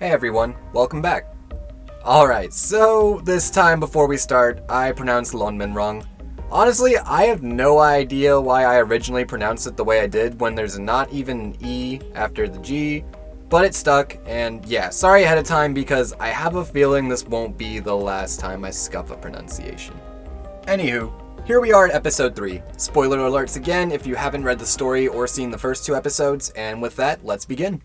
Hey everyone, welcome back. Alright, so this time before we start, I pronounced Lonmin wrong. Honestly, I have no idea why I originally pronounced it the way I did when there's not even an E after the G, but it stuck, and yeah, sorry ahead of time because I have a feeling this won't be the last time I scuff a pronunciation. Anywho, here we are at episode 3. Spoiler alerts again if you haven't read the story or seen the first 2 episodes, and with that, let's begin.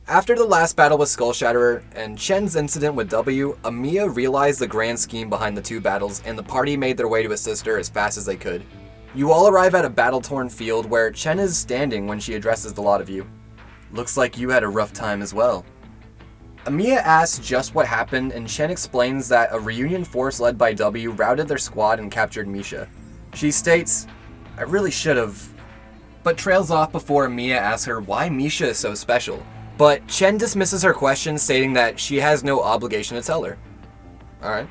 After the last battle with Skullshatterer and Chen's incident with W, Amiya realized the grand scheme behind the 2 battles and the party made their way to assist her as fast as they could. You all arrive at a battle-torn field where Chen is standing when she addresses the lot of you. Looks like you had a rough time as well. Amiya asks just what happened and Chen explains that a reunion force led by W routed their squad and captured Misha. She states, "I really should've," but trails off before Amiya asks her why Misha is so special. But Chen dismisses her question, stating that she has no obligation to tell her. Alright.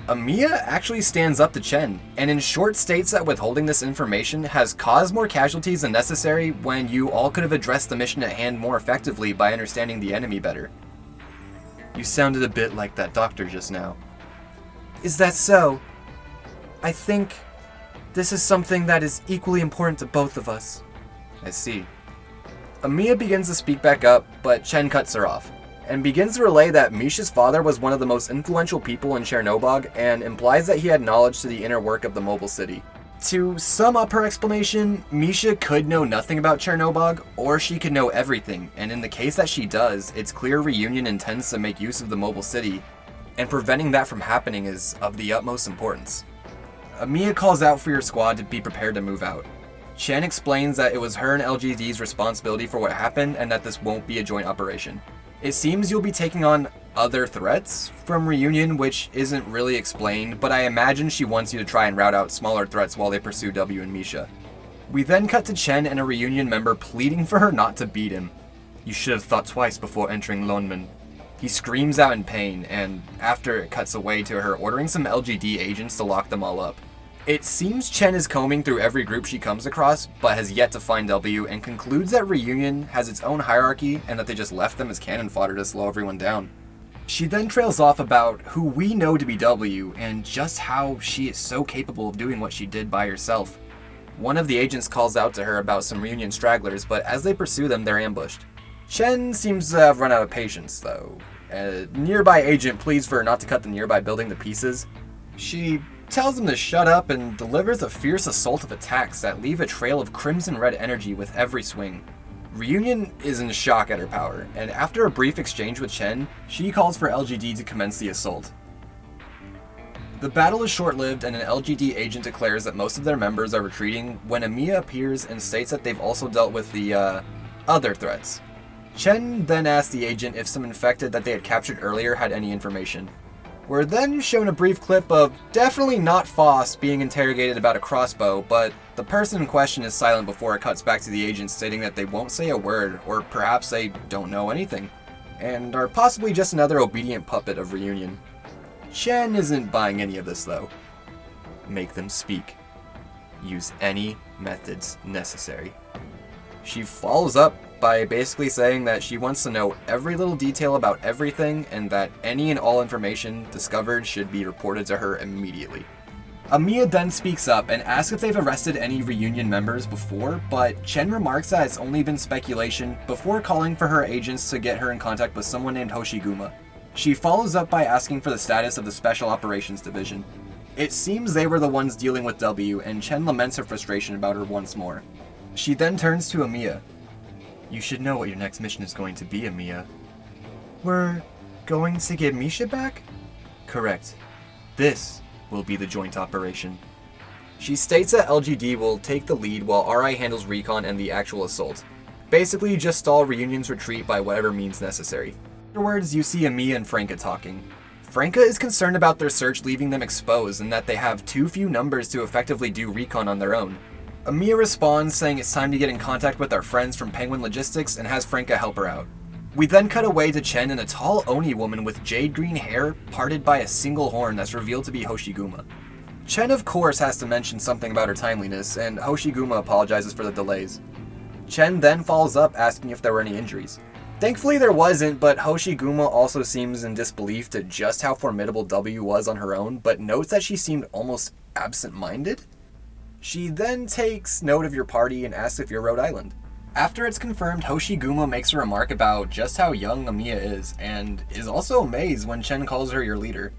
Amiya actually stands up to Chen, and in short states that withholding this information has caused more casualties than necessary when you all could have addressed the mission at hand more effectively by understanding the enemy better. You sounded a bit like that doctor just now. Is that so? I think this is something that is equally important to both of us. I see. Amiya begins to speak back up, but Chen cuts her off, and begins to relay that Misha's father was one of the most influential people in Chernobog, and implies that he had knowledge to the inner work of the mobile city. To sum up her explanation, Misha could know nothing about Chernobog, or she could know everything, and in the case that she does, it's clear Reunion intends to make use of the mobile city, and preventing that from happening is of the utmost importance. Amiya calls out for your squad to be prepared to move out. Chen explains that it was her and LGD's responsibility for what happened and that this won't be a joint operation. It seems you'll be taking on other threats from Reunion, which isn't really explained, but I imagine she wants you to try and rout out smaller threats while they pursue W and Misha. We then cut to Chen and a Reunion member pleading for her not to beat him. You should have thought twice before entering Lonmin. He screams out in pain, and after it cuts away to her ordering some LGD agents to lock them all up. It seems Chen is combing through every group she comes across, but has yet to find W, and concludes that Reunion has its own hierarchy and that they just left them as cannon fodder to slow everyone down. She then trails off about who we know to be W, and just how she is so capable of doing what she did by herself. One of the agents calls out to her about some Reunion stragglers, but as they pursue them, they're ambushed. Chen seems to have run out of patience, though. A nearby agent pleads for her not to cut the nearby building to pieces. She tells him to shut up and delivers a fierce assault of attacks that leave a trail of crimson red energy with every swing. Reunion is in shock at her power, and after a brief exchange with Chen, she calls for LGD to commence the assault. The battle is short-lived and an LGD agent declares that most of their members are retreating when Amiya appears and states that they've also dealt with the, other threats. Chen then asks the agent if some infected that they had captured earlier had any information. We're then shown a brief clip of definitely not Foss being interrogated about a crossbow, but the person in question is silent before it cuts back to the agent stating that they won't say a word, or perhaps they don't know anything, and are possibly just another obedient puppet of Reunion. Chen isn't buying any of this though. Make them speak. Use any methods necessary. She follows up by basically saying that she wants to know every little detail about everything and that any and all information discovered should be reported to her immediately. Amiya then speaks up and asks if they've arrested any Reunion members before, but Chen remarks that it's only been speculation before calling for her agents to get her in contact with someone named Hoshiguma. She follows up by asking for the status of the Special Operations Division. It seems they were the ones dealing with W, and Chen laments her frustration about her once more. She then turns to Amiya. You should know what your next mission is going to be, Amiya. We're going to get Misha back? Correct. This will be the joint operation. She states that LGD will take the lead while RI handles recon and the actual assault. Basically, just stall Reunion's retreat by whatever means necessary. Afterwards, you see Amiya and Franka talking. Franka is concerned about their search leaving them exposed and that they have too few numbers to effectively do recon on their own. Amiya responds saying it's time to get in contact with our friends from Penguin Logistics and has Franka help her out. We then cut away to Chen and a tall Oni woman with jade green hair parted by a single horn that's revealed to be Hoshiguma. Chen of course has to mention something about her timeliness, and Hoshiguma apologizes for the delays. Chen then follows up asking if there were any injuries. Thankfully there wasn't, but Hoshiguma also seems in disbelief to just how formidable W was on her own, but notes that she seemed almost absent-minded. She then takes note of your party and asks if you're Rhode Island. After it's confirmed, Hoshiguma makes a remark about just how young Amiya is, and is also amazed when Chen calls her your leader.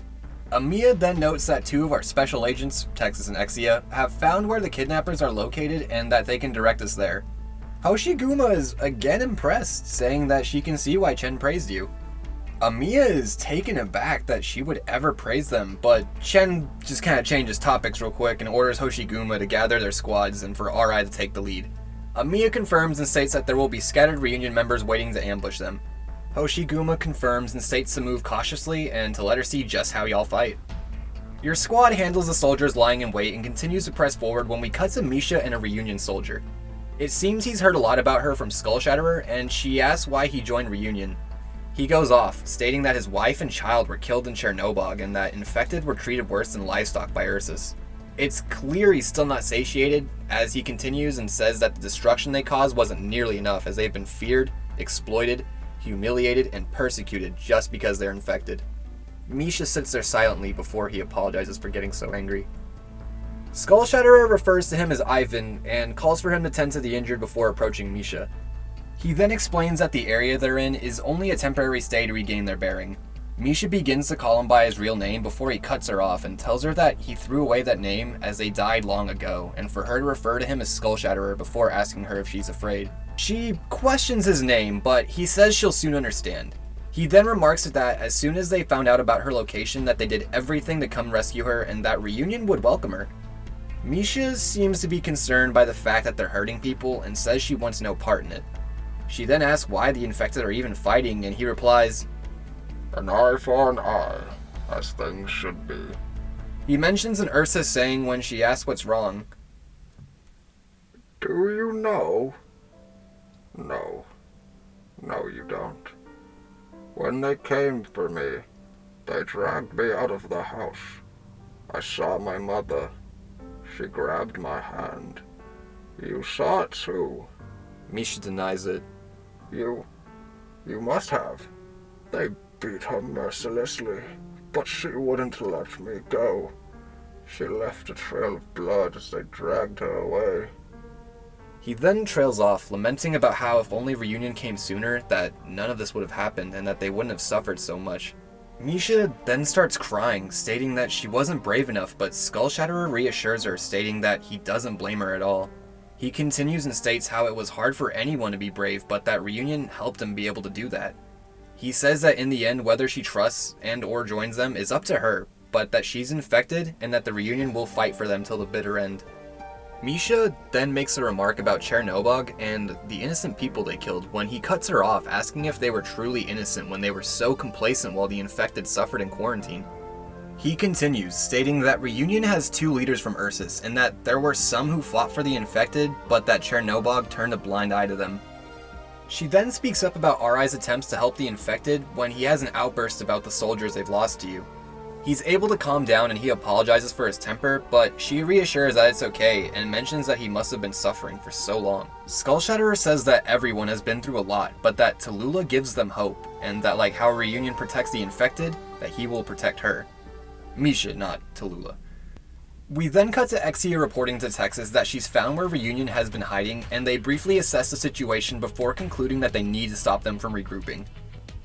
Amiya then notes that two of our special agents, Texas and Exia, have found where the kidnappers are located and that they can direct us there. Hoshiguma is again impressed, saying that she can see why Chen praised you. Amiya is taken aback that she would ever praise them, but Chen just kind of changes topics real quick and orders Hoshiguma to gather their squads and for RI to take the lead. Amiya confirms and states that there will be scattered reunion members waiting to ambush them. Hoshiguma confirms and states to move cautiously and to let her see just how y'all fight. Your squad handles the soldiers lying in wait and continues to press forward when we cut to Misha and a reunion soldier. It seems he's heard a lot about her from Skull Shatterer, and she asks why he joined Reunion. He goes off, stating that his wife and child were killed in Chernobog and that infected were treated worse than livestock by Ursus. It's clear he's still not satiated, as he continues and says that the destruction they caused wasn't nearly enough, as they've been feared, exploited, humiliated, and persecuted just because they're infected. Misha sits there silently before he apologizes for getting so angry. Skull Shatterer refers to him as Ivan and calls for him to tend to the injured before approaching Misha. He then explains that the area they're in is only a temporary stay to regain their bearing. Misha begins to call him by his real name before he cuts her off and tells her that he threw away that name as they died long ago, and for her to refer to him as Skull Shatterer before asking her if she's afraid. She questions his name, but he says she'll soon understand. He then remarks that as soon as they found out about her location that they did everything to come rescue her and that Reunion would welcome her. Misha seems to be concerned by the fact that they're hurting people and says she wants no part in it. She then asks why the infected are even fighting, and he replies, "An eye for an eye, as things should be." He mentions an Ursus saying when she asks what's wrong, "Do you know?" "No. No, you don't. When they came for me, they dragged me out of the house. I saw my mother. She grabbed my hand. You saw it too." Misha denies it. You must have. They beat her mercilessly, but she wouldn't let me go. She left a trail of blood as they dragged her away. He then trails off, lamenting about how if only Reunion came sooner, that none of this would have happened and that they wouldn't have suffered so much. Misha then starts crying, stating that she wasn't brave enough, but Skull Shatterer reassures her, stating that he doesn't blame her at all. He continues and states how it was hard for anyone to be brave, but that Reunion helped him be able to do that. He says that in the end, whether she trusts and or joins them is up to her, but that she's infected and that the Reunion will fight for them till the bitter end. Misha then makes a remark about Chernobog and the innocent people they killed when he cuts her off, asking if they were truly innocent when they were so complacent while the infected suffered in quarantine. He continues, stating that Reunion has two leaders from Ursus and that there were some who fought for the infected, but that Chernobog turned a blind eye to them. She then speaks up about RI's attempts to help the infected when he has an outburst about the soldiers they've lost to you. He's able to calm down and he apologizes for his temper, but she reassures that it's okay and mentions that he must have been suffering for so long. Skull Shatterer says that everyone has been through a lot, but that Tallulah gives them hope, and that like how Reunion protects the infected, that he will protect her. Misha, not Tallulah. We then cut to Exia reporting to Texas that she's found where Reunion has been hiding, and they briefly assess the situation before concluding that they need to stop them from regrouping.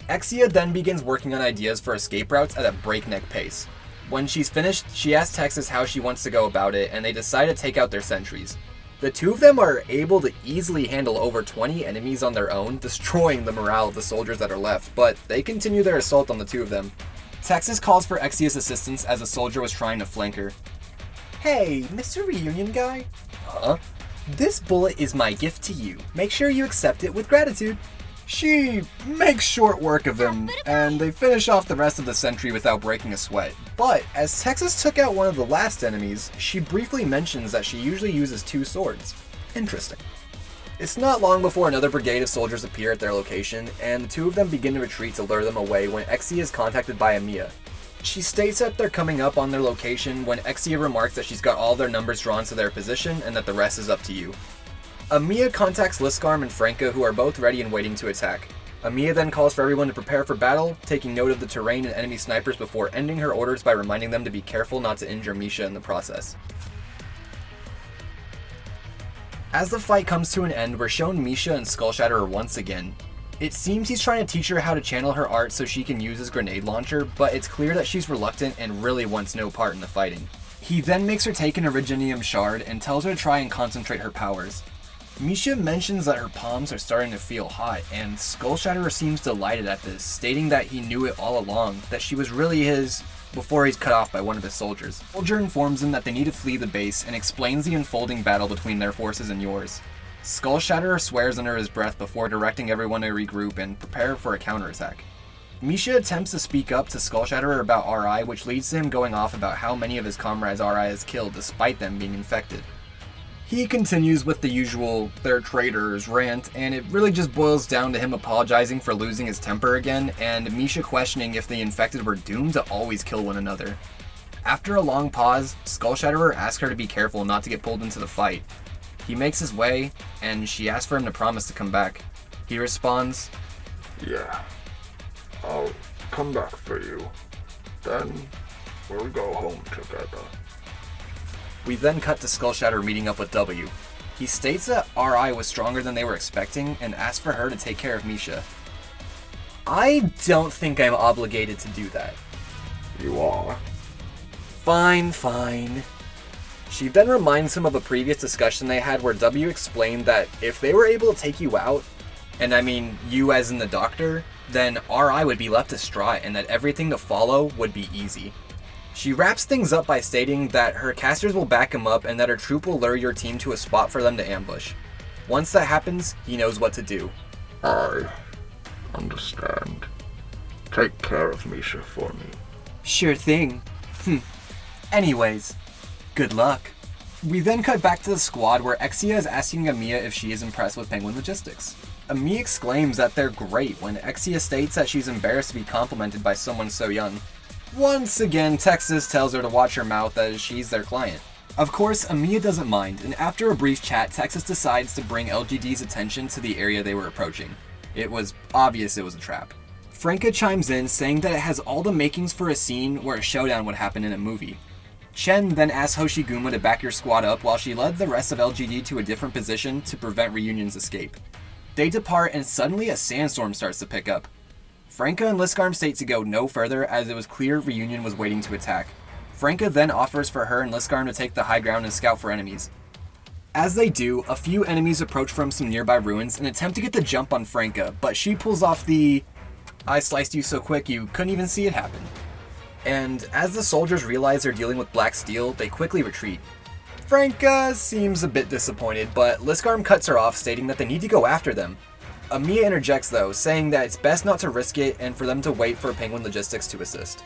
Exia then begins working on ideas for escape routes at a breakneck pace. When she's finished, she asks Texas how she wants to go about it, and they decide to take out their sentries. The two of them are able to easily handle over 20 enemies on their own, destroying the morale of the soldiers that are left, but they continue their assault on the two of them. Texas calls for Exia's assistance as a soldier was trying to flank her. "Hey, Mr. Reunion guy?" "Huh?" "This bullet is my gift to you. Make sure you accept it with gratitude." She makes short work of him, and they finish off the rest of the sentry without breaking a sweat. But as Texas took out one of the last enemies, she briefly mentions that she usually uses two swords. Interesting. It's not long before another brigade of soldiers appear at their location, and the two of them begin to retreat to lure them away when Exia is contacted by Amiya. She states that they're coming up on their location when Exia remarks that she's got all their numbers drawn to their position and that the rest is up to you. Amiya contacts Liskarm and Franka, who are both ready and waiting to attack. Amiya then calls for everyone to prepare for battle, taking note of the terrain and enemy snipers before ending her orders by reminding them to be careful not to injure Misha in the process. As the fight comes to an end, we're shown Misha and Skullshatterer once again. It seems he's trying to teach her how to channel her art so she can use his grenade launcher, but it's clear that she's reluctant and really wants no part in the fighting. He then makes her take an Originium shard and tells her to try and concentrate her powers. Misha mentions that her palms are starting to feel hot, and Skullshatterer seems delighted at this, stating that he knew it all along, that she was really his, before he's cut off by one of his soldiers. The soldier informs him that they need to flee the base and explains the unfolding battle between their forces and yours. Skullshatterer swears under his breath before directing everyone to regroup and prepare for a counterattack. Misha attempts to speak up to Skullshatterer about RI, which leads to him going off about how many of his comrades RI has killed despite them being infected. He continues with the usual "they're traitors" rant, and it really just boils down to him apologizing for losing his temper again, and Misha questioning if the infected were doomed to always kill one another. After a long pause, Skullshatterer asks her to be careful not to get pulled into the fight. He makes his way, and she asks for him to promise to come back. He responds, Yeah, I'll come back for you. Then we'll go home together. We then cut to Skullshatterer meeting up with W. He states that RI was stronger than they were expecting and asks for her to take care of Misha. I don't think I'm obligated to do that. You are. Fine. She then reminds him of a previous discussion they had where W explained that if they were able to take you out, and I mean you as in the doctor, then RI would be left distraught and that everything to follow would be easy. She wraps things up by stating that her casters will back him up and that her troop will lure your team to a spot for them to ambush. Once that happens, he knows what to do. I understand. Take care of Misha for me. Sure thing. Anyways, good luck. We then cut back to the squad where Exia is asking Amiya if she is impressed with Penguin Logistics. Amiya exclaims that they're great when Exia states that she's embarrassed to be complimented by someone so young. Once again, Texas tells her to watch her mouth as she's their client. Of course, Amiya doesn't mind, and after a brief chat, Texas decides to bring LGD's attention to the area they were approaching. It was obvious it was a trap. Franka chimes in, saying that it has all the makings for a scene where a showdown would happen in a movie. Chen then asks Hoshiguma to back your squad up while she led the rest of LGD to a different position to prevent Reunion's escape. They depart and suddenly a sandstorm starts to pick up. Franka and Liskarm state to go no further as it was clear Reunion was waiting to attack. Franka then offers for her and Liskarm to take the high ground and scout for enemies. As they do, a few enemies approach from some nearby ruins and attempt to get the jump on Franka, but she pulls off the "I sliced you so quick you couldn't even see it happen." And as the soldiers realize they're dealing with black steel, they quickly retreat. Franka seems a bit disappointed, but Liskarm cuts her off, stating that they need to go after them. Amiya interjects though, saying that it's best not to risk it and for them to wait for Penguin Logistics to assist.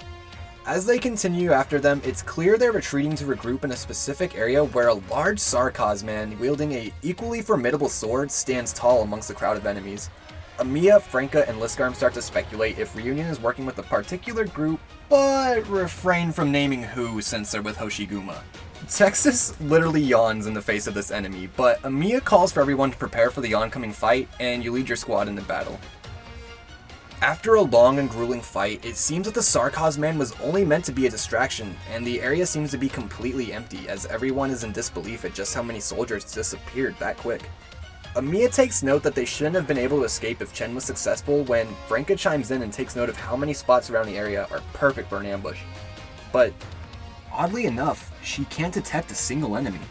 As they continue after them, it's clear they're retreating to regroup in a specific area where a large Sarkaz man wielding a equally formidable sword stands tall amongst the crowd of enemies. Amiya, Franka, and Liskarm start to speculate if Reunion is working with a particular group, but refrain from naming who since they're with Hoshiguma. Texas literally yawns in the face of this enemy, but Amiya calls for everyone to prepare for the oncoming fight, and you lead your squad into battle. After a long and grueling fight, it seems that the Sarkaz man was only meant to be a distraction, and the area seems to be completely empty as everyone is in disbelief at just how many soldiers disappeared that quick. Amiya takes note that they shouldn't have been able to escape if Chen was successful when Franka chimes in and takes note of how many spots around the area are perfect for an ambush. But oddly enough, she can't detect a single enemy.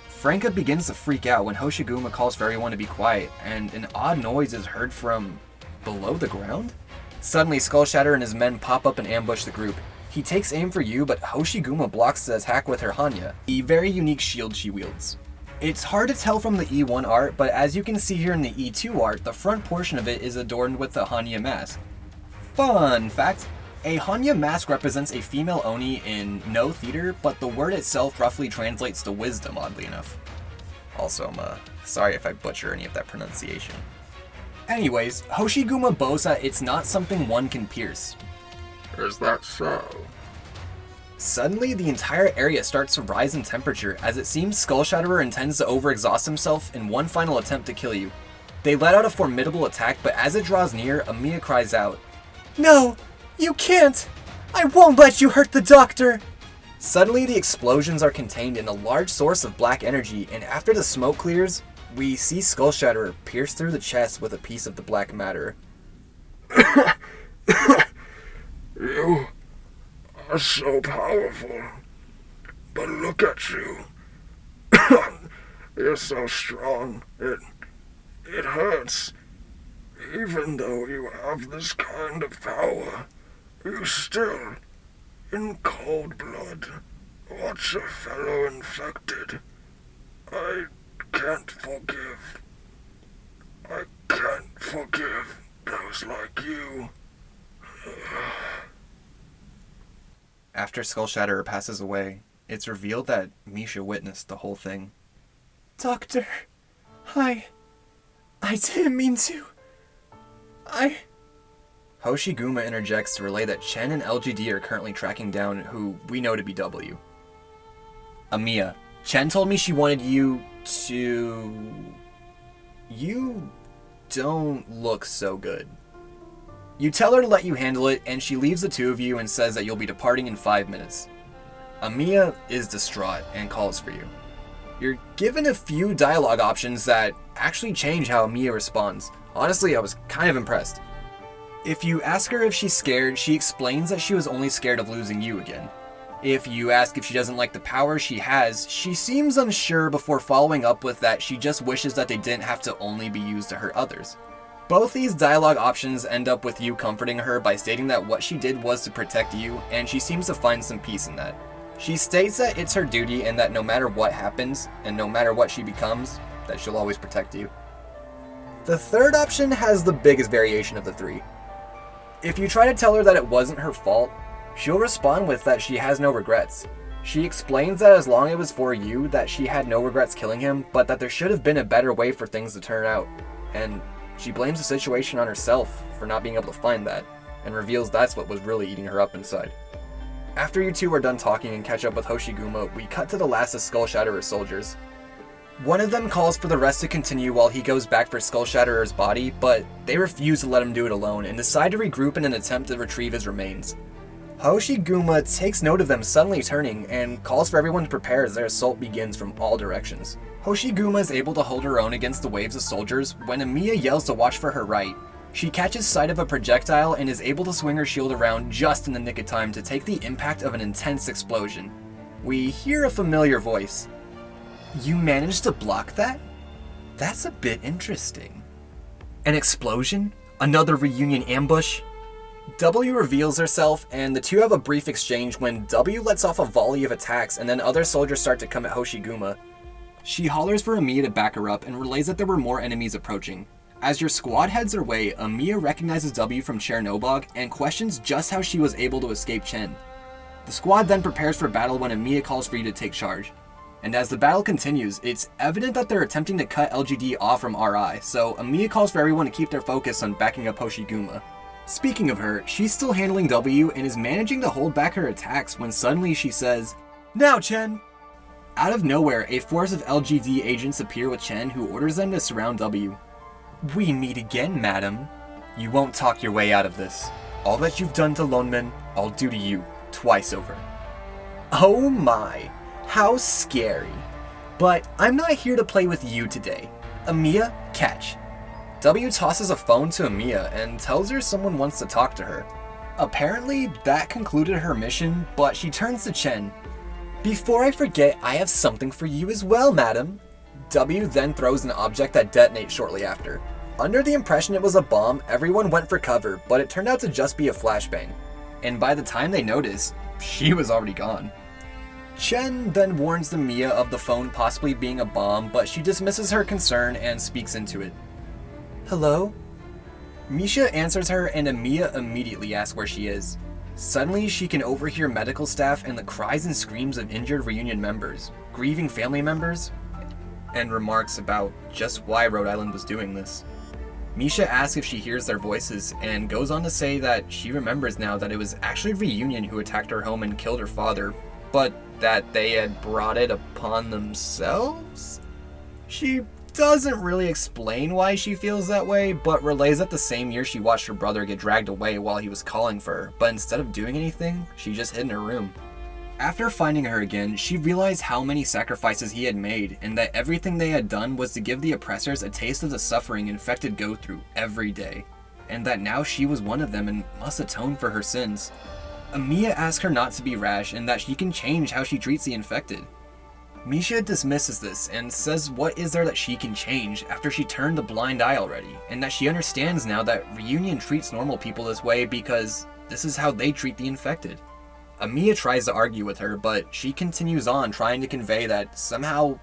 Franka begins to freak out when Hoshiguma calls for everyone to be quiet, and an odd noise is heard from below the ground? Suddenly, Skullshatterer and his men pop up and ambush the group. He takes aim for you, but Hoshiguma blocks the attack with her Hanya, a very unique shield she wields. It's hard to tell from the E1 art, but as you can see here in the E2 art, the front portion of it is adorned with the Hanya mask. Fun fact, a Hanya mask represents a female Oni in no theater, but the word itself roughly translates to wisdom, oddly enough. Also, I'm sorry if I butcher any of that pronunciation. Anyways, Hoshiguma boasts that it's not something one can pierce. Is that so? Suddenly, the entire area starts to rise in temperature as it seems Skull Shatterer intends to overexhaust himself in one final attempt to kill you. They let out a formidable attack, but as it draws near, Amiya cries out, "No! You can't! I won't let you hurt the doctor!" Suddenly, the explosions are contained in a large source of black energy, and after the smoke clears, we see Skull Shatterer pierce through the chest with a piece of the black matter. You are so powerful, but look at you. You're so strong, it hurts. Even though you have this kind of power, you still, in cold blood, watch a fellow infected. I can't forgive. I can't forgive those like you. After Skull Shatterer passes away, it's revealed that Misha witnessed the whole thing. "Doctor, I didn't mean to. Hoshiguma interjects to relay that Chen and LGD are currently tracking down who we know to be W. Amiya, Chen told me she wanted you to... You don't look so good. You tell her to let you handle it, and she leaves the two of you and says that you'll be departing in 5 minutes. Amiya is distraught and calls for you. You're given a few dialogue options that actually change how Amiya responds. Honestly, I was kind of impressed. If you ask her if she's scared, she explains that she was only scared of losing you again. If you ask if she doesn't like the power she has, she seems unsure before following up with that she just wishes that they didn't have to only be used to hurt others. Both these dialogue options end up with you comforting her by stating that what she did was to protect you, and she seems to find some peace in that. She states that it's her duty and that no matter what happens, and no matter what she becomes, that she'll always protect you. The third option has the biggest variation of the three. If you try to tell her that it wasn't her fault, she'll respond with that she has no regrets. She explains that as long as it was for you, that she had no regrets killing him, but that there should have been a better way for things to turn out. And she blames the situation on herself for not being able to find that, and reveals that's what was really eating her up inside. After you two are done talking and catch up with Hoshiguma, we cut to the last of Skull Shatterer's soldiers. One of them calls for the rest to continue while he goes back for Skull Shatterer's body, but they refuse to let him do it alone and decide to regroup in an attempt to retrieve his remains. Hoshiguma takes note of them suddenly turning and calls for everyone to prepare as their assault begins from all directions. Hoshiguma is able to hold her own against the waves of soldiers when Amiya yells to watch for her right. She catches sight of a projectile and is able to swing her shield around just in the nick of time to take the impact of an intense explosion. We hear a familiar voice. "You managed to block that? That's a bit interesting." An explosion? Another reunion ambush? W reveals herself, and the two have a brief exchange when W lets off a volley of attacks and then other soldiers start to come at Hoshiguma. She hollers for Amiya to back her up and relays that there were more enemies approaching. As your squad heads their way, Amiya recognizes W from Chernobog and questions just how she was able to escape Chen. The squad then prepares for battle when Amiya calls for you to take charge. And as the battle continues, it's evident that they're attempting to cut LGD off from RI, so Amiya calls for everyone to keep their focus on backing up Hoshiguma. Speaking of her, she's still handling W and is managing to hold back her attacks when suddenly she says, "Now, Chen!" Out of nowhere, a force of LGD agents appear with Chen, who orders them to surround W. "We meet again, madam. You won't talk your way out of this. All that you've done to Loneman, I'll do to you, twice over." Oh my, how scary. But I'm not here to play with you today. Amiya, catch. W tosses a phone to Amiya and tells her someone wants to talk to her. Apparently, that concluded her mission, but she turns to Chen. "Before I forget, I have something for you as well, madam." W then throws an object that detonates shortly after. Under the impression it was a bomb, everyone went for cover, but it turned out to just be a flashbang. And by the time they noticed, she was already gone. Chen then warns Amiya of the phone possibly being a bomb, but she dismisses her concern and speaks into it. "Hello?" Misha answers her and Amiya immediately asks where she is. Suddenly, she can overhear medical staff and the cries and screams of injured reunion members, grieving family members, and remarks about just why Rhode Island was doing this. Misha asks if she hears their voices and goes on to say that she remembers now that it was actually Reunion who attacked her home and killed her father, but that they had brought it upon themselves? She doesn't really explain why she feels that way, but relays that the same year she watched her brother get dragged away while he was calling for her, but instead of doing anything, she just hid in her room. After finding her again, she realized how many sacrifices he had made, and that everything they had done was to give the oppressors a taste of the suffering infected go through every day, and that now she was one of them and must atone for her sins. Amiya asks her not to be rash and that she can change how she treats the infected. Misha dismisses this and says what is there that she can change after she turned a blind eye already, and that she understands now that Reunion treats normal people this way because this is how they treat the infected. Amiya tries to argue with her, but she continues on trying to convey that somehow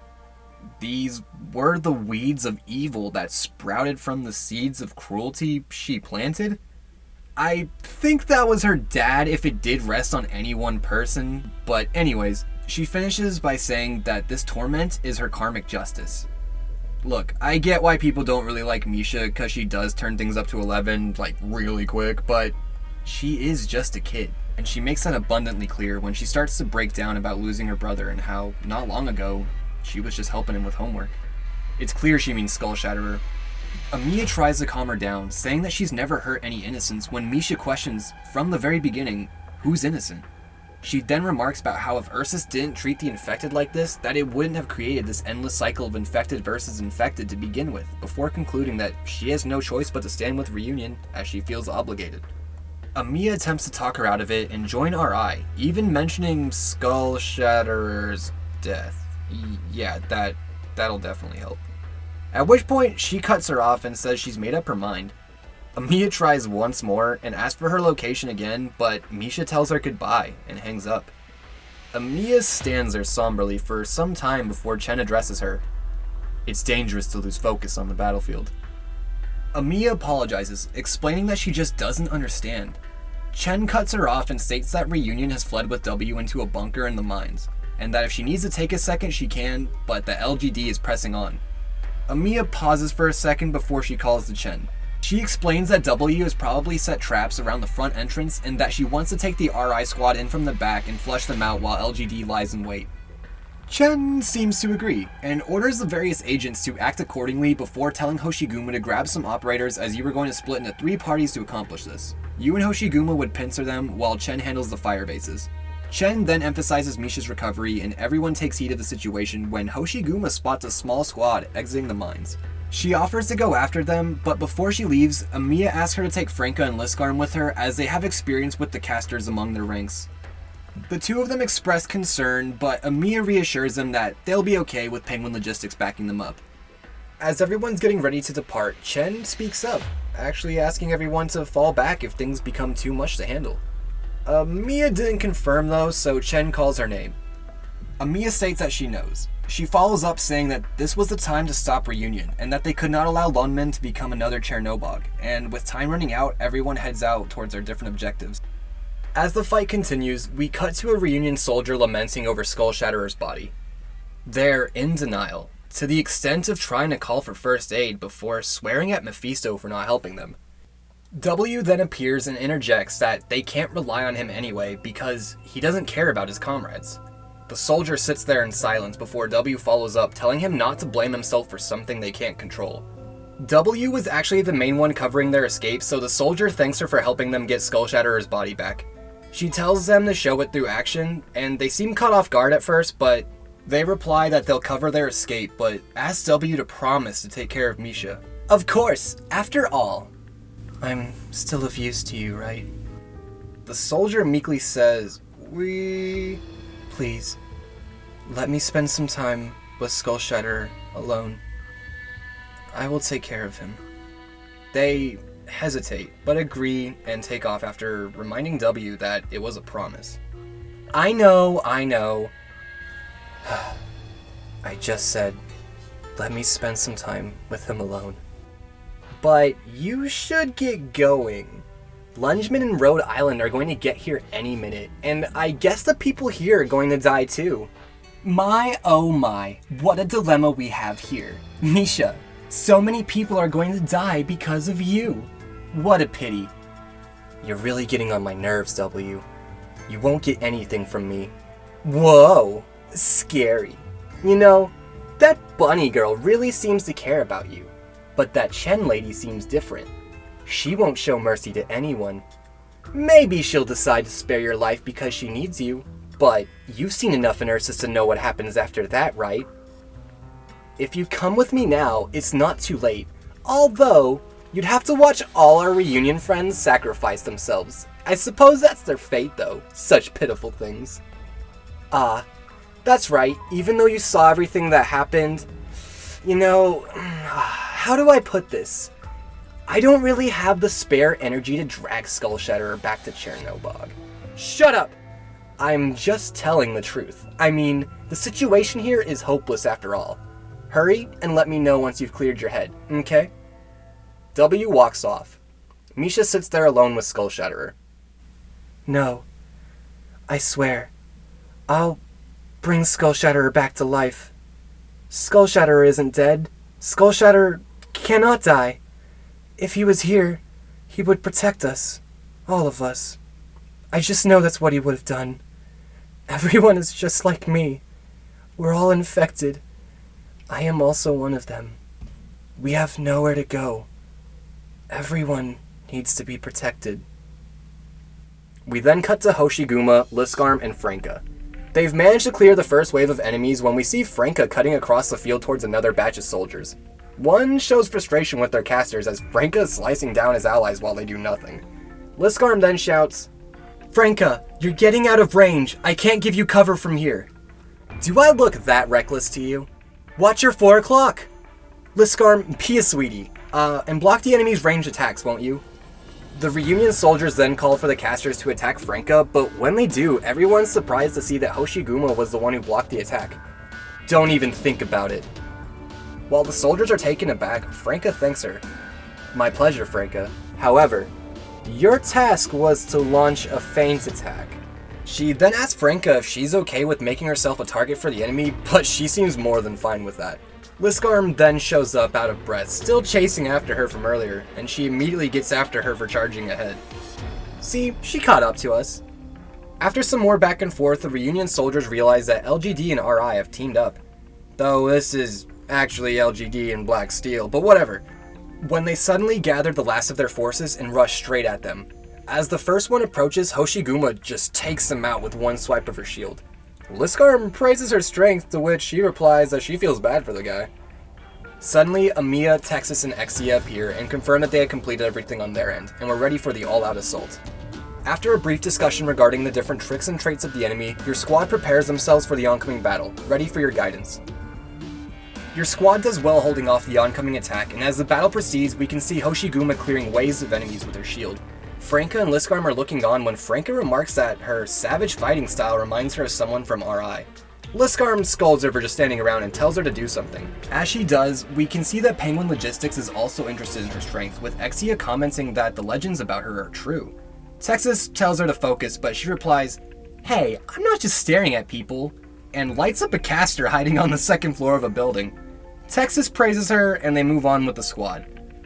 these were the weeds of evil that sprouted from the seeds of cruelty she planted. I think that was her dad if it did rest on any one person, but anyways, she finishes by saying that this torment is her karmic justice. Look, I get why people don't really like Misha because she does turn things up to 11 like really quick, but she is just a kid. And she makes that abundantly clear when she starts to break down about losing her brother and how, not long ago, she was just helping him with homework. It's clear she means Skull Shatterer. Amiya tries to calm her down, saying that she's never hurt any innocents when Misha questions, from the very beginning, who's innocent. She then remarks about how if Ursus didn't treat the infected like this, that it wouldn't have created this endless cycle of infected versus infected to begin with, before concluding that she has no choice but to stand with Reunion as she feels obligated. Amiya attempts to talk her out of it and join RI, even mentioning Skull Shatterer's death. Yeah, that'll definitely help. At which point, she cuts her off and says she's made up her mind. Amiya tries once more and asks for her location again, but Misha tells her goodbye and hangs up. Amiya stands there somberly for some time before Chen addresses her. It's dangerous to lose focus on the battlefield. Amiya apologizes, explaining that she just doesn't understand. Chen cuts her off and states that Reunion has fled with W into a bunker in the mines, and that if she needs to take a second she can, but that LGD is pressing on. Amiya pauses for a second before she calls to Chen. She explains that W has probably set traps around the front entrance and that she wants to take the RI squad in from the back and flush them out while LGD lies in wait. Chen seems to agree, and orders the various agents to act accordingly before telling Hoshiguma to grab some operators as you were going to split into 3 parties to accomplish this. You and Hoshiguma would pincer them while Chen handles the fire bases. Chen then emphasizes Misha's recovery and everyone takes heed of the situation when Hoshiguma spots a small squad exiting the mines. She offers to go after them, but before she leaves, Amiya asks her to take Franka and Liskarm with her as they have experience with the casters among their ranks. The two of them express concern, but Amiya reassures them that they'll be okay with Penguin Logistics backing them up. As everyone's getting ready to depart, Chen speaks up, actually asking everyone to fall back if things become too much to handle. Amiya didn't confirm though, so Chen calls her name. Amiya states that she knows. She follows up saying that this was the time to stop Reunion, and that they could not allow Lunmen to become another Chernobog, and with time running out, everyone heads out towards their different objectives. As the fight continues, we cut to a Reunion soldier lamenting over Skull Shatterer's body. They're in denial, to the extent of trying to call for first aid before swearing at Mephisto for not helping them. W then appears and interjects that they can't rely on him anyway because he doesn't care about his comrades. The soldier sits there in silence before W follows up, telling him not to blame himself for something they can't control. W was actually the main one covering their escape, so the soldier thanks her for helping them get Skull Shatterer's body back. She tells them to show it through action, and they seem caught off guard at first, but they reply that they'll cover their escape, but ask W to promise to take care of Misha. Of course, after all, I'm still of use to you, right? The soldier meekly says, Please, let me spend some time with Skull Shatterer alone. I will take care of him. They hesitate, but agree and take off after reminding W that it was a promise. I know. I just said, let me spend some time with him alone. But you should get going. Lungeman and Rhode Island are going to get here any minute, and I guess the people here are going to die too. My, oh my, what a dilemma we have here. Misha, So many people are going to die because of you. What a pity. You're really getting on my nerves, W. You won't get anything from me. Whoa, scary. You know, that bunny girl really seems to care about you. But that Chen lady seems different. She won't show mercy to anyone. Maybe she'll decide to spare your life because she needs you. But you've seen enough in Ursus to know what happens after that, right? If you come with me now, it's not too late. Although, you'd have to watch all our reunion friends sacrifice themselves. I suppose that's their fate, though. Such pitiful things. That's right. Even though you saw everything that happened, you know, how do I put this? I don't really have the spare energy to drag Skullshatterer back to Chernobog. Shut up! I'm just telling the truth. I mean, the situation here is hopeless after all. Hurry and let me know once you've cleared your head, okay? W walks off. Misha sits there alone with Skullshatterer. No. I swear. I'll bring Skullshatterer back to life. Skullshatterer isn't dead. Skullshatterer cannot die. If he was here, he would protect us. All of us. I just know that's what he would have done. Everyone is just like me. We're all infected. I am also one of them. We have nowhere to go. Everyone needs to be protected. We then cut to Hoshiguma, Liskarm, and Franka. They've managed to clear the first wave of enemies when we see Franka cutting across the field towards another batch of soldiers. One shows frustration with their casters as Franka is slicing down his allies while they do nothing. Liskarm then shouts, Franka, you're getting out of range. I can't give you cover from here. Do I look that reckless to you? Watch your 4 o'clock! Liskarm, be a sweetie. And block the enemy's ranged attacks, won't you? The reunion soldiers then call for the casters to attack Franka, but when they do, everyone's surprised to see that Hoshiguma was the one who blocked the attack. Don't even think about it. While the soldiers are taken aback, Franka thanks her. My pleasure, Franka. However, your task was to launch a feint attack. She then asks Franka if she's okay with making herself a target for the enemy, but she seems more than fine with that. Liskarm then shows up out of breath, still chasing after her from earlier, and she immediately gets after her for charging ahead. See, she caught up to us. After some more back and forth, the reunion soldiers realize that LGD and RI have teamed up. Though this is actually LGD and Black Steel, but whatever. When they suddenly gather the last of their forces and rush straight at them. As the first one approaches, Hoshiguma just takes them out with one swipe of her shield. Liskarm praises her strength, to which she replies that she feels bad for the guy. Suddenly, Amiya, Texas, and Exia appear and confirm that they had completed everything on their end, and were ready for the all-out assault. After a brief discussion regarding the different tricks and traits of the enemy, your squad prepares themselves for the oncoming battle, ready for your guidance. Your squad does well holding off the oncoming attack, and as the battle proceeds, we can see Hoshiguma clearing waves of enemies with her shield. Franka and Liskarm are looking on when Franka remarks that her savage fighting style reminds her of someone from RI. Liskarm scolds her for just standing around and tells her to do something. As she does, we can see that Penguin Logistics is also interested in her strength, with Exia commenting that the legends about her are true. Texas tells her to focus, but she replies, "Hey, I'm not just staring at people," and lights up a caster hiding on the second floor of a building. Texas praises her, and they move on with the squad.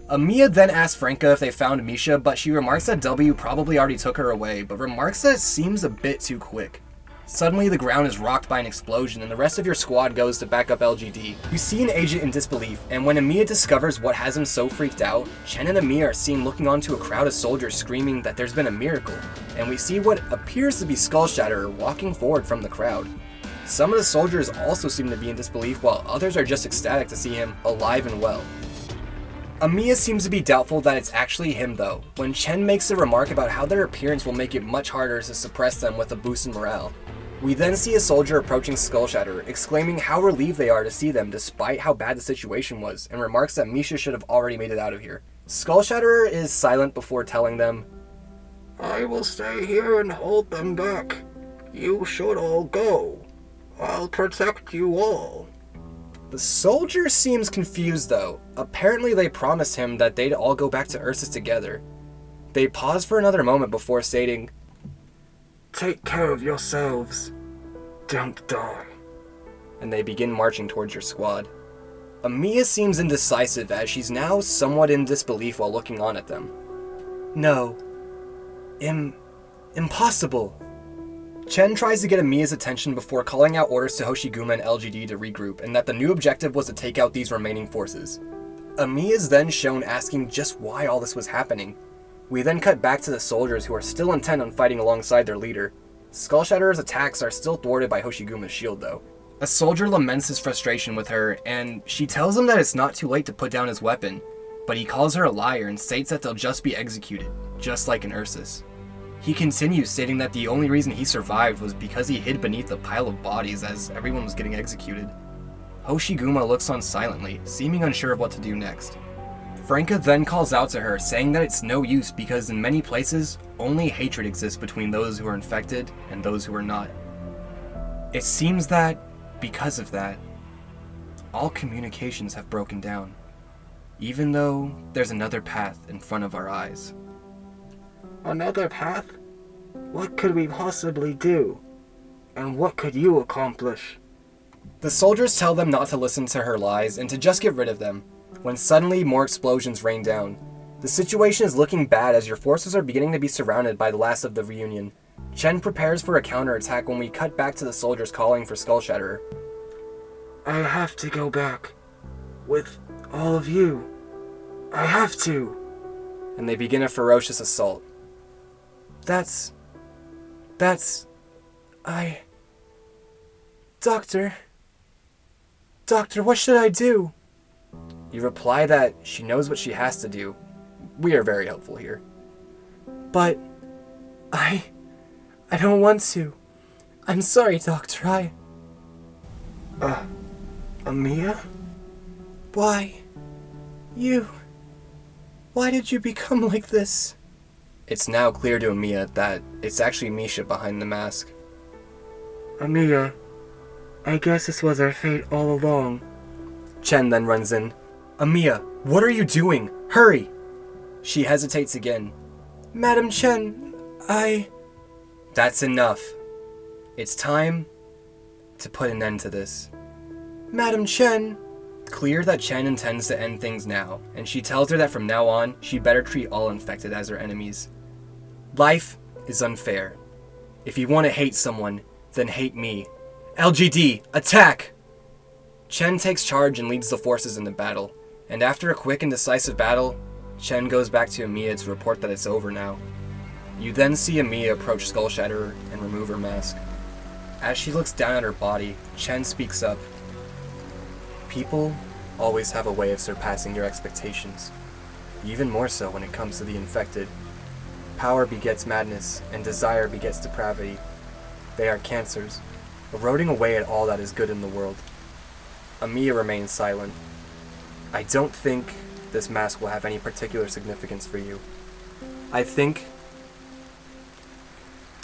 Amiya then asks Franka if they found Misha, but she remarks that W probably already took her away, but remarks that it seems a bit too quick. Suddenly, the ground is rocked by an explosion, and the rest of your squad goes to back up LGD. You see an agent in disbelief, and when Amiya discovers what has him so freaked out, Chen and Amiya are seen looking onto a crowd of soldiers screaming that there's been a miracle, and we see what appears to be Skullshatterer walking forward from the crowd. Some of the soldiers also seem to be in disbelief, while others are just ecstatic to see him alive and well. Amiya seems to be doubtful that it's actually him though, when Chen makes a remark about how their appearance will make it much harder to suppress them with a boost in morale. We then see a soldier approaching Skullshatterer, exclaiming how relieved they are to see them despite how bad the situation was, and remarks that Misha should have already made it out of here. Skullshatterer is silent before telling them, I will stay here and hold them back. You should all go. I'll protect you all. The soldier seems confused though. Apparently they promised him that they'd all go back to Ursus together. They pause for another moment before stating, Take care of yourselves. Don't die. And they begin marching towards your squad. Amiya seems indecisive as she's now somewhat in disbelief while looking on at them. No. Impossible. Chen tries to get Amiya's attention before calling out orders to Hoshiguma and LGD to regroup, and that the new objective was to take out these remaining forces. Amiya is then shown asking just why all this was happening. We then cut back to the soldiers who are still intent on fighting alongside their leader. Skullshatterer's attacks are still thwarted by Hoshiguma's shield though. A soldier laments his frustration with her, and she tells him that it's not too late to put down his weapon, but he calls her a liar and states that they'll just be executed, just like an Ursus. He continues stating that the only reason he survived was because he hid beneath a pile of bodies as everyone was getting executed. Hoshiguma looks on silently, seeming unsure of what to do next. Franka then calls out to her, saying that it's no use because in many places, only hatred exists between those who are infected and those who are not. It seems that, because of that, all communications have broken down, even though there's another path in front of our eyes. Another path? What could we possibly do? And what could you accomplish? The soldiers tell them not to listen to her lies and to just get rid of them, when suddenly more explosions rain down. The situation is looking bad as your forces are beginning to be surrounded by the last of the reunion. Chen prepares for a counterattack when we cut back to the soldiers calling for Skullshatterer. I have to go back. With all of you. I have to. And they begin a ferocious assault. Doctor, what should I do? You reply that she knows what she has to do. We are very helpful here. But, I don't want to. I'm sorry, Doctor, Amiya? Why did you become like this? It's now clear to Amiya that it's actually Misha behind the mask. Amiya, I guess this was our fate all along. Chen then runs in. Amiya, what are you doing? Hurry! She hesitates again. Madam Chen, That's enough. It's time to put an end to this. Madam Chen. Clear that Chen intends to end things now, and she tells her that from now on, she better treat all infected as her enemies. Life is unfair. If you want to hate someone, then hate me. LGD, attack! Chen takes charge and leads the forces into battle, and after a quick and decisive battle, Chen goes back to Amiya to report that it's over now. You then see Amiya approach Skullshatterer and remove her mask. As she looks down at her body, Chen speaks up. People always have a way of surpassing your expectations, even more so when it comes to the infected. Power begets madness, and desire begets depravity. They are cancers, eroding away at all that is good in the world. Amiya remains silent. I don't think this mask will have any particular significance for you. I think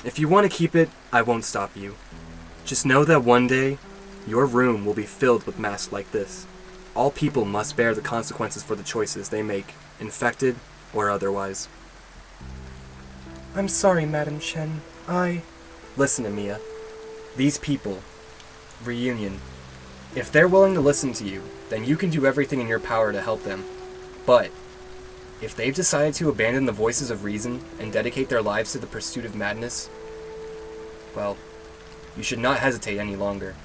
if you want to keep it, I won't stop you. Just know that one day, your room will be filled with masks like this. All people must bear the consequences for the choices they make, infected or otherwise. I'm sorry, Madam Chen. Listen, Amiya. These people, reunion, if they're willing to listen to you, then you can do everything in your power to help them. But, if they've decided to abandon the voices of reason and dedicate their lives to the pursuit of madness, well, you should not hesitate any longer.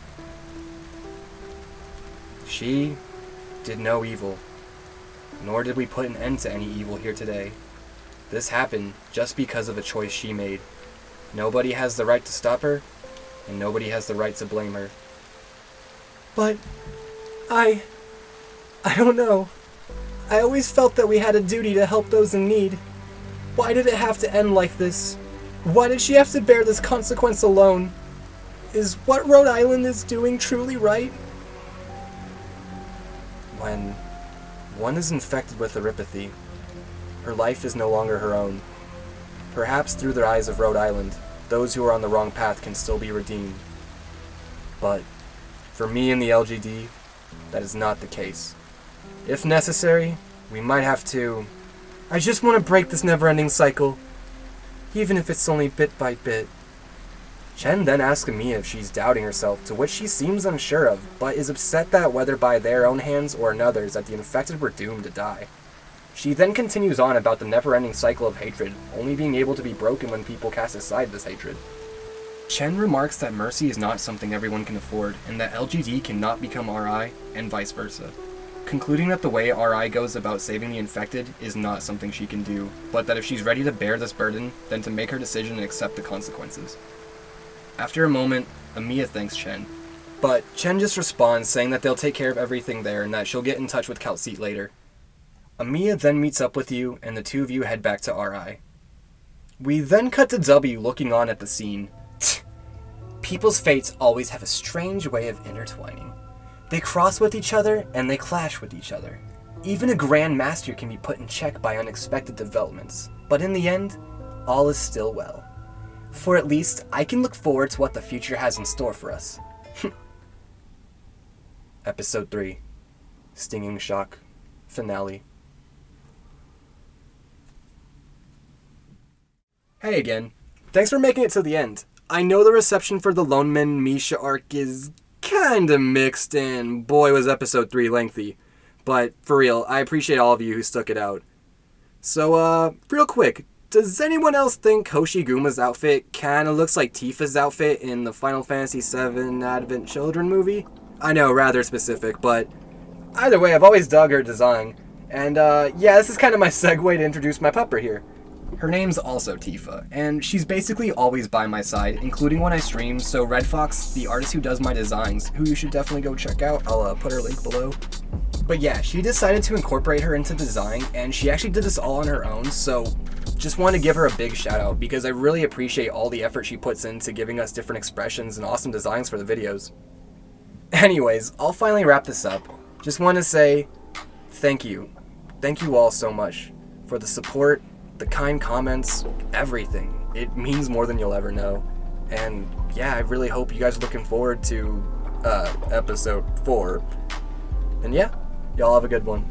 She did no evil, nor did we put an end to any evil here today. This happened just because of a choice she made. Nobody has the right to stop her, and nobody has the right to blame her. But, I don't know. I always felt that we had a duty to help those in need. Why did it have to end like this? Why did she have to bear this consequence alone? Is what Rhode Island is doing truly right? When one is infected with erypathy, her life is no longer her own. Perhaps through the eyes of Rhode Island, those who are on the wrong path can still be redeemed. But for me and the LGD, that is not the case. If necessary, we might have to... I just want to break this never-ending cycle, even if it's only bit by bit. Chen then asks Amiya if she's doubting herself, to which she seems unsure of, but is upset that whether by their own hands or another's that the infected were doomed to die. She then continues on about the never-ending cycle of hatred, only being able to be broken when people cast aside this hatred. Chen remarks that mercy is not something everyone can afford, and that LGD cannot become RI, and vice versa, concluding that the way RI goes about saving the infected is not something she can do, but that if she's ready to bear this burden, then to make her decision and accept the consequences. After a moment, Amiya thanks Chen, but Chen just responds saying that they'll take care of everything there and that she'll get in touch with Calcite later. Amiya then meets up with you, and the two of you head back to RI. We then cut to W looking on at the scene. People's fates always have a strange way of intertwining. They cross with each other, and they clash with each other. Even a Grand Master can be put in check by unexpected developments, but in the end, all is still well. For at least, I can look forward to what the future has in store for us. Episode 3. Stinging Shock. Finale. Hey again. Thanks for making it to the end. I know the reception for the Lone Man Misha arc is kinda mixed, and boy was episode 3 lengthy. But for real, I appreciate all of you who stuck it out. So, real quick, does anyone else think Hoshiguma's outfit kinda looks like Tifa's outfit in the Final Fantasy VII Advent Children movie? I know, rather specific, but either way, I've always dug her design. And, yeah, this is kind of my segue to introduce my pupper here. Her name's also Tifa, and she's basically always by my side, including when I stream, so Red Fox, the artist who does my designs, who you should definitely go check out, I'll put her link below. But yeah, she decided to incorporate her into design, and she actually did this all on her own, so just want to give her a big shout out, because I really appreciate all the effort she puts into giving us different expressions and awesome designs for the videos. Anyways, I'll finally wrap this up. Just want to say, thank you. Thank you all so much for the support, the kind comments, everything. It means more than you'll ever know. And yeah, I really hope you guys are looking forward to episode 4. And yeah, y'all have a good one.